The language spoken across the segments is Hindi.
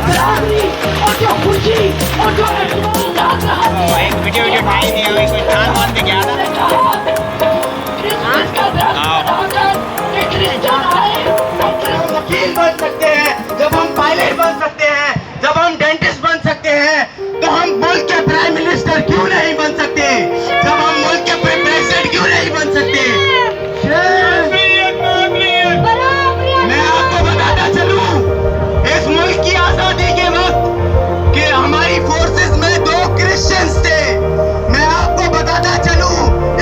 बराबरी और जो खुशी और जो एक वीडियो टाइम नहीं हुई कोई ठान मान दे क्या हम वकील बन सकते हैं, जब हम पायलट बन सकते हैं, जब हम डेंटिस्ट बन सकते हैं, तो हम मुल्क के प्राइम मिनिस्टर क्यों नहीं बन सकते? जब हम मुल्क के प्रेसिडेंट क्यों नहीं बन सकते? मैं आपको बताता चलूं, इस मुल्क की आजादी के वक्त कि हमारी फोर्सेस में 2 क्रिश्चियंस थे। मैं आपको बताता चलूं,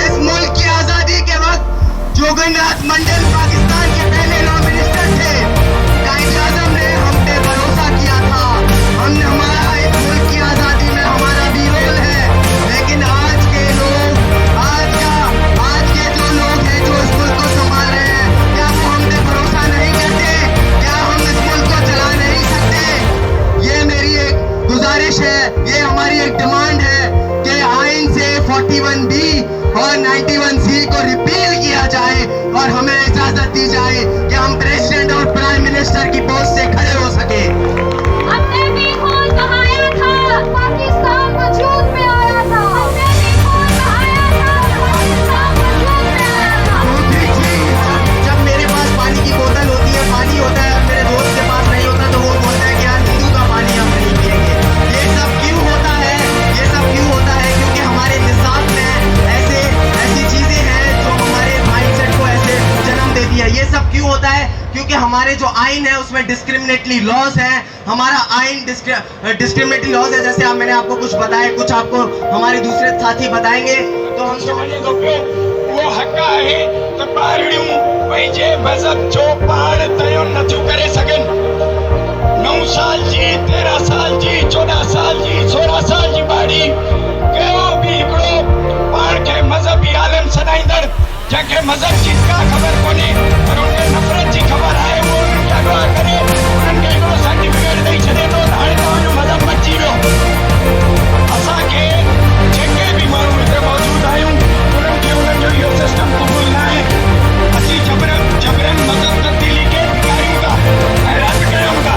इस मुल्क की आजादी के वक्त जोगेंद्रनाथ मंडल पाकिस्तान के पहले लॉ मिनिस्टर थे। कायदे आजम ने हम पे भरोसा किया था। हमने हमारा इस मुल्क की आजादी में हमारा भी रोल है, लेकिन आज के लोग, आज के जो लोग हैं जो इस मुल्क को संभाल रहे हैं, क्या वो हम पे भरोसा नहीं करते? क्या हम इस मुल्क को चला नहीं सकते? ये मेरी एक गुजारिश है, ये हमारी एक डिमांड है कि आइन से 41B और 91C को रिपील किया जाए और हमें इजाजत दी जाए कि हम प्रेसिडेंट और प्राइम मिनिस्टर की पोस्ट से खड़े हो सके। हमने भी खून बहाया था, पाकिस्तान वजूद में आया था। हमने भी खून बहाया था, पाकिस्तान वजूद में आया था। ठीक जी, जब मेरे पास पानी की बोतल होती है, पानी होता है, मेरे दोस्त के पास नहीं होता, तो वो बोलता है कि यार नींबू का पानी हम नहीं पिएंगे। ये सब क्यों होता है? ये सब क्यों होता है? क्योंकि हमारे निसाब में ऐसी चीजें हैं जो हमारे माइंडसेट को ऐसे जन्म देती है। ये सब क्यों होता है? क्योंकि हमारे जो आइन है उसमें डिस्क्रिमिनेटरी लॉज है। हमारा आइन डिस्क्रिमिनेटरी लॉज है। जैसे मैंने आपको कुछ बताया, कुछ आपको हमारे दूसरे साथी बताएंगे। तो हम तो वो हक्का है तो पारड़ियों पंहिंजे मज़हब जो पाण तयो नथियूं करे सघनि। 9 साल जी, 13 साल जी, 14 साल जी, 16 साल जी ॿाड़ी कहिड़ो बि हिकिड़ो पाण खे मज़हबी आलिम सॾाईंदड़, जंहिंखे मज़हब जी का ख़बर कोन्हे पर उनखे नफ़रत जी ख़बर आहे, उहो उन्हनि खे अगवा करे उन्हनि खे हिकिड़ो सर्टिफिकेट ॾेई छॾे थो त हाणे तव्हांजो मज़हब बची वियो। असांखे जेके बि माण्हू हिते मौजूदु आहियूं उन्हनि खे उन्हनि जो इहो सिस्टम क़बूल न आहे। असीं जबरन मज़हब तब्दीली खे बिगाड़ियूं था ऐं रद्द कयूं था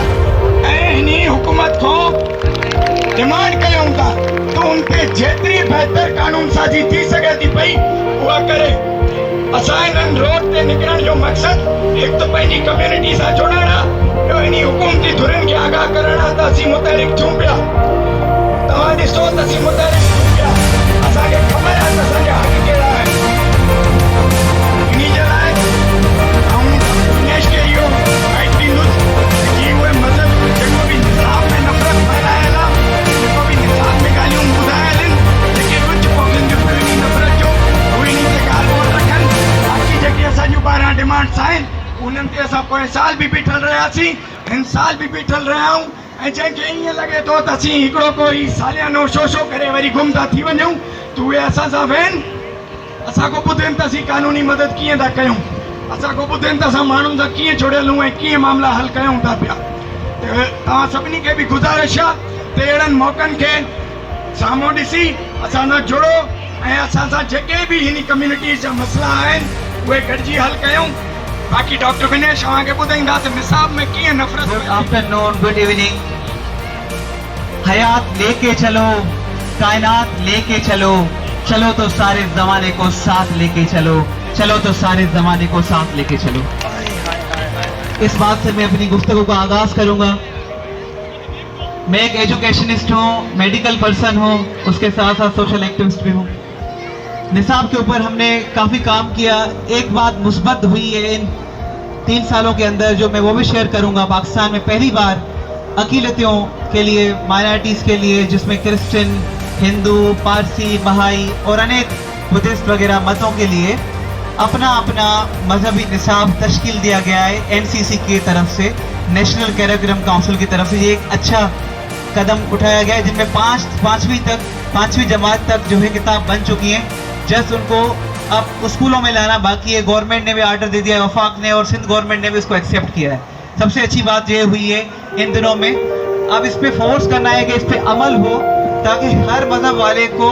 ऐं हिन हुकूमत खां डिमांड कयूं था त उनखे जेतिरी बहितर कानून साज़ी थी सघे थी पई उहा करे। असां हिननि रोड ते निकिरण जो मक़सदु हिकु त पंहिंजी कम्यूनिटी सां जुड़णु आहे, ॿियो हिन हुकूमती धुरियुनि खे आगाह करणु आहे त असीं मुतहरिक थियूं पिया। तव्हां ॾिसो त असीं मुतहरिक थियूं पिया, असांखे ख़बर आहे त असांजा हक़ कहिड़ा आहिनि। इन जे लाइ ऐं दिनेश खे इहो राइट ॾींदुसि कि उहे मज़हब जेको बि निसाब में नफ़रत फैलायल आहे, जेको बि निसाब में ॻाल्हियूं ॿुधायल आहिनि, जेके उच पवंदियूं पियूं इन नफ़रत जो, उहे इन ते ॻाल्हि ॿोल रखनि। बाक़ी जेके असांजूं 12 डिमांड्स आहिनि उन्हनि ते असां पोएं साल बि बीठल रहियासीं, हिन साल बि बीठल रहिया आहियूं। ऐं जंहिंखे ईअं लॻे थो त असीं हिकिड़ो कोई सालियानो शो करे वरी गुम था थी वञूं, त उहे असां सां वेहनि, असां को ॿुधनि त असीं कानूनी मदद कीअं था कयूं, असां को ॿुधनि त असां माण्हुनि सां कीअं जुड़ियल आहियूं ऐं कीअं मामला हल कयूं था पिया। तव्हां सभिनी खे बि गुज़ारिश आहे त अहिड़नि मौक़नि खे साम्हूं ॾिसी असां सां जुड़ो ऐं असां सां जेके बि हिन कम्यूनिटीज़ जा मसइला आहिनि उहे गॾिजी हल कयूं। बाक़ी डॉक्टर विनेश तव्हांखे ॿुधाईंदा त निसाब में कीअं नफ़रत। Good afternoon, good evening. हयात लेके चलो, कायनात लेके चलो, चलो तो सारे जमाने को साथ लेके चलो, चलो तो सारे जमाने को साथ लेके चलो। इस बात से मैं अपनी गुफ्तगू का आगाज करूंगा। मैं एक एजुकेशनिस्ट हूँ, मेडिकल पर्सन हूँ, उसके साथ साथ सोशल एक्टिविस्ट भी हूँ। निसाब के ऊपर हमने काफ़ी काम किया। एक बात मुस्बत हुई है इन 3 सालों के अंदर जो मैं वो भी शेयर करूंगा। पाकिस्तान में पहली बार अक़ीलतियों के लिए, माइनॉरिटीज़ के लिए, जिसमें क्रिश्चियन, हिंदू, पारसी, बहाई और अनेक बुद्धिस्ट वगैरह मतों के लिए अपना अपना मजहबी निसाब तश्कील दिया गया है NCC की तरफ से, नेशनल कैरिकुलम काउंसिल की तरफ से। ये एक अच्छा कदम उठाया गया है जिनमें 5वीं जमात तक जो है किताब बन चुकी हैं। जस्ट उनको अब स्कूलों में लाना बाकी है। गवर्नमेंट ने भी आर्डर दे दिया है, वफाक ने और सिंध गवर्नमेंट ने भी इसको एक्सेप्ट किया है। सबसे अच्छी बात ये हुई है इन दिनों में। अब इस पे फोर्स करना है कि इस पे अमल हो ताकि हर मजहब वाले को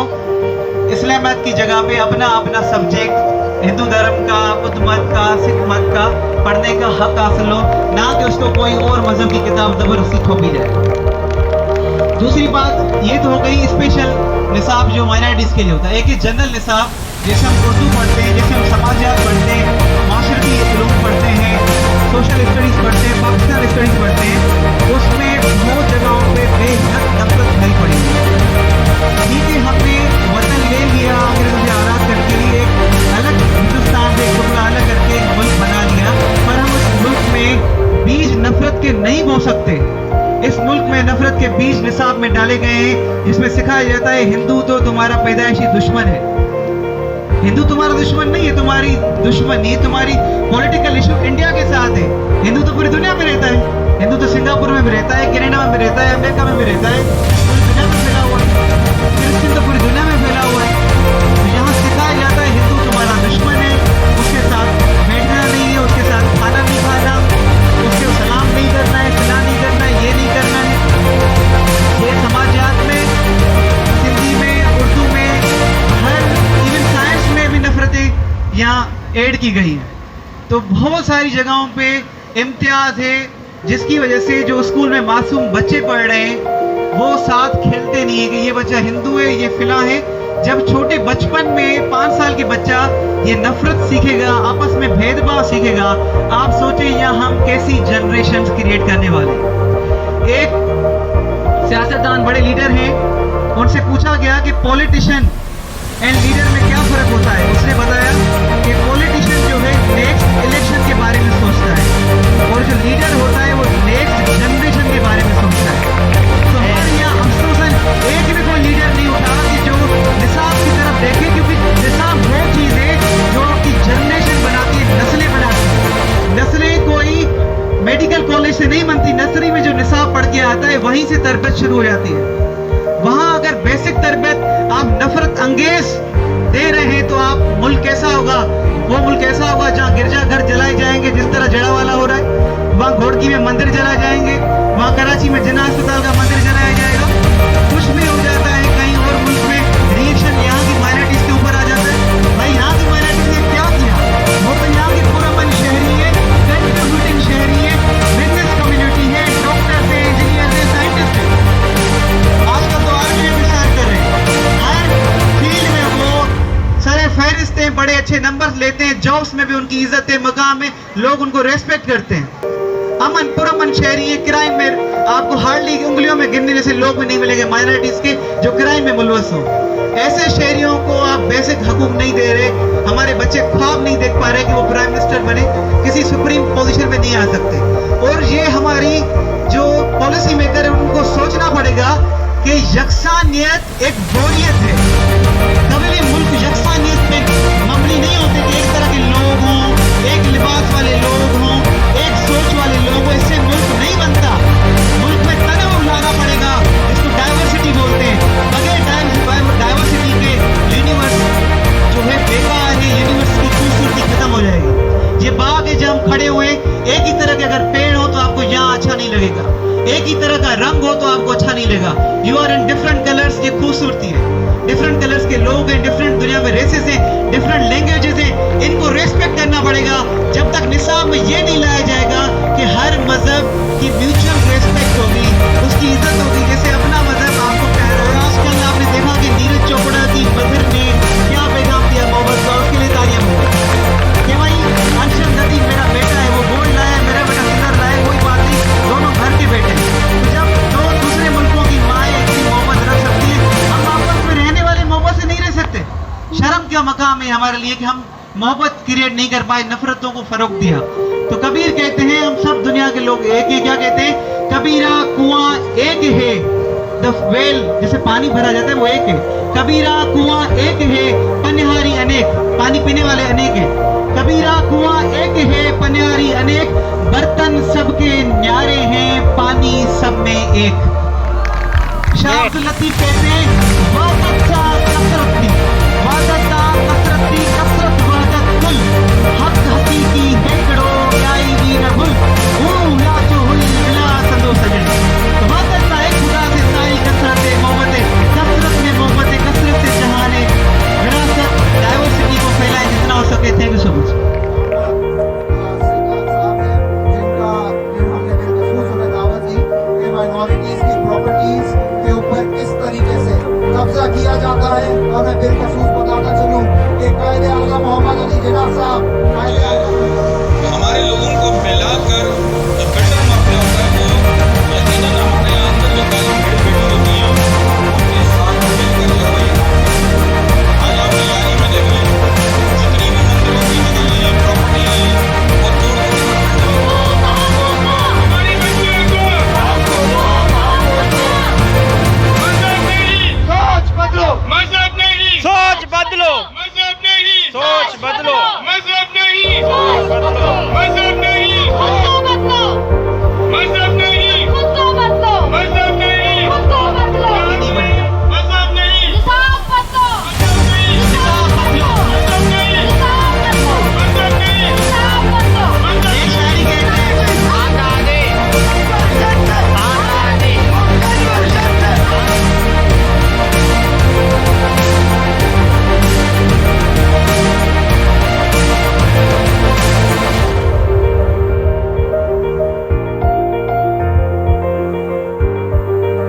इस्लामियत की जगह पे अपना अपना सब्जेक्ट हिंदू धर्म का, बुद्ध मत का, सिख मत का पढ़ने का हक हासिल हो, ना कि उसको कोई और मजहब की किताब जबरदस्ती थोपी जाए। दूसरी बात ये तो हो गई स्पेशल निसाब जो माइनॉरिटीज के लिए होता है। एक ही जनरल निसाब जैसे हम उर्दू पढ़ते हैं, जैसे हम समाजियात पढ़ते हैं, माशरती इल्म पढ़ते हैं, सोशल स्टडीज पढ़ते हैं, पाकिस्तान स्टडीज पढ़ते हैं, उसमें बहुत जगहों पे बेहद नफरत नहीं पड़ी है। ठीक है, हमने वतन ले लिया अंग्रेजों से आज़ाद करने के लिए, एक अलग हिंदुस्तान से टुकड़ा अलग करके एक मुल्क बना लिया, पर हम उस मुल्क में बीज नफरत के नहीं बो सकते। इस मुल्क में नफरत के बीज निसाब में डाले गए हैं, जिसमें सिखाया जाता है हिंदू तो तुम्हारा पैदाइशी दुश्मन है। हिंदू तुम्हारा दुश्मन नहीं है, तुम्हारी दुश्मनी तुम्हारी पॉलिटिकल इशू इंडिया के साथ है। हिंदू तो पूरी दुनिया में रहता है, हिंदू तो सिंगापुर में भी रहता है, कनाडा में भी रहता है, अमेरिका में भी रहता है, पूरी दुनिया में फैला हुआ है। क्रिश्चियन तो पूरी दुनिया में फैला हुआ है। तो यहाँ सिखाया जाता है हिंदू तुम्हारा दुश्मन है, उसके साथ बैठना नहीं है, उसके साथ खाना नहीं खाना, उसके सलाम नहीं करना है, सलाह नहीं करना है, ये नहीं करना है। ये समाजियात में, हिंदी में, उर्दू में, हर इवन साइंस में भी नफरतें यहाँ ऐड की गई हैं। तो बहुत सारी जगहों पे इम्तियाज है, जिसकी वजह से जो स्कूल में मासूम बच्चे पढ़ रहे हैं वो साथ खेलते नहीं है कि ये बच्चा हिंदू है, ये फिला है। जब छोटे बचपन में 5 साल के बच्चा ये नफरत सीखेगा, आपस में भेदभाव सीखेगा, आप सोचें यहाँ हम कैसी जनरेशन क्रिएट करने वाले। एक सियासतदान बड़े लीडर हैं, उनसे पूछा गया कि पॉलिटिशियन एंड लीडर में क्या फर्क होता है। उसने बताया कि पॉलिटिशियन जो है नेक्स्ट इलेक्शन के बारे में सोचता है, और जो लीडर होता है वो नेक्स्ट जनरेशन के बारे में सोचता है। तो हमारे यहाँ अफसोसन एक भी कोई लीडर नहीं उठा कि जो निसाब की तरफ देखे, क्योंकि निसाब वो चीज़ है जो आपकी जनरेशन बनाती है, नस्लें बनाती है। नस्लें कोई मेडिकल कॉलेज से नहीं बनती, नर्सरी में जो निसाब पढ़ के आता है वहीं से तरबियत शुरू हो जाती है। वहां अगर बेसिक तरबियत आप नफरत अंगेज दे रहे हैं तो आप मुल्क कैसा होगा? वो मुल्क कैसा होगा जहाँ गिरजाघर जलाए जाएंगे जिस तरह जड़ावाला हो रहा है, वहाँ घोड़की में मंदिर जलाए जाएंगे, वहाँ कराची में जिन्ना अस्पताल का मंदिर जलाया जाएगा। कुछ भी हो जाता है कहीं और मुल्क में, रिएक्शन यहाँ की माइनॉरिटीज के ऊपर आ जाता है। भाई यहाँ की माइनॉरिटीज ने क्या किया? वो तो यहाँ की पुरअमन शहरी है, कंट्रीब्यूटिंग शहरी है, बिजनेस कम्युनिटी है, डॉक्टर है, इंजीनियर है, साइंटिस्ट है। आजकल तो आर्मी में भी शायद कर रहे हैं, हर फील्ड में वो सारे फहरिस्तें, बड़े अच्छे नंबर लेते हैं, जॉब्स में भी उनकी इज्जत है, मकाम है, लोग उनको रेस्पेक्ट करते हैं। अमन पुरअमन शहरी है, क्राइम में आपको हार्डली उंगलियों में गिनने जैसे लोग भी नहीं मिलेंगे माइनॉरिटीज के जो क्राइम में मुलवस हो। ऐसे शहरियों को आप बेसिक हकूक नहीं दे रहे। हमारे बच्चे ख्वाब नहीं देख पा रहे कि वो प्राइम मिनिस्टर बने, किसी सुप्रीम पोजीशन पे नहीं आ सकते। और ये हमारी जो पॉलिसी मेकर है उनको सोचना पड़ेगा कि यकसानियत एक बोरियत है। कभी भी मुल्क यकसानियत पे मबनी नहीं होते कि एक तरह के लोग हों, एक लिबास वाले लोग हों, एक सोच वाले लोग हों, इससे मुल्क नहीं बनता। मुल्क में तनाव लाना पड़ेगा, इसको डाइवर्सिटी बोलते हैं। बगैर डाइवर्सिटी के यूनिवर्स जो है बेकार है, यूनिवर्स की खूबसूरती खत्म हो जाएगी। ये बाग है जहाँ हम खड़े हुए, एक ही तरह के अगर पेड़ हो तो आपको यहाँ अच्छा नहीं लगेगा, एक ही तरह का रंग हो तो आपको अच्छा नहीं लगेगा। You are in different colours, ये खूबसूरती है। डिफरेंट कलर्स के लोग हैं, डिफरेंट दुनिया में रेसेस हैं, डिफरेंट लैंग्वेजेस हैं, इनको रेस्पेक्ट करना पड़ेगा। जब तक निसाब में ये नहीं लाया जाएगा कि हर मजहब की म्यूचुअल रेस्पेक्ट होगी, उसकी इज्जत होगी, जैसे अपना मजहब आपको कह रहा है। आजकल आपने देखा कि नीरज चोपड़ा की मजहब ने क्या पैगाम दिया मोहब्बत का, उसके लिए तालियां हो कि भाई अंशुल नदी मेरा बेटा है, वो गोल्ड लाया, मेरा बेटा सिल्वर लाया, कोई बात नहीं, दोनों घर के बेटे। तो जब दो दूसरे मुल्कों की माएँ इतनी मोहब्बत रख सकती है, हम आपस में रहने वाले मोहब्बत से नहीं रह सकते। शर्म क्या मकाम है हमारे लिए कि हम मोहब्बत क्रिएट नहीं कर पाए, नफरतों को फरोग दिया। तो कबीर कहते हैं हम सब दुनिया के लोग एक हैं। क्या कहते हैं? कबीरा कुआं एक है, द वेल जैसे पानी भरा जाता है वो एक है। कबीरा कुआं एक है, पनिहारी अनेक, पानी पीने वाले अनेक हैं। कबीरा कुआं एक है, पनिहारी अनेक, बर्तन सबके न्यारे हैं, पानी सब में एक। शाह अब्दुल लतीफ कहते हैं वादत सा कसरत थी, वादत सा कसरत थी, कसरत वादत कुल, हक हकीकी हेकड़ो याई वीर गुल।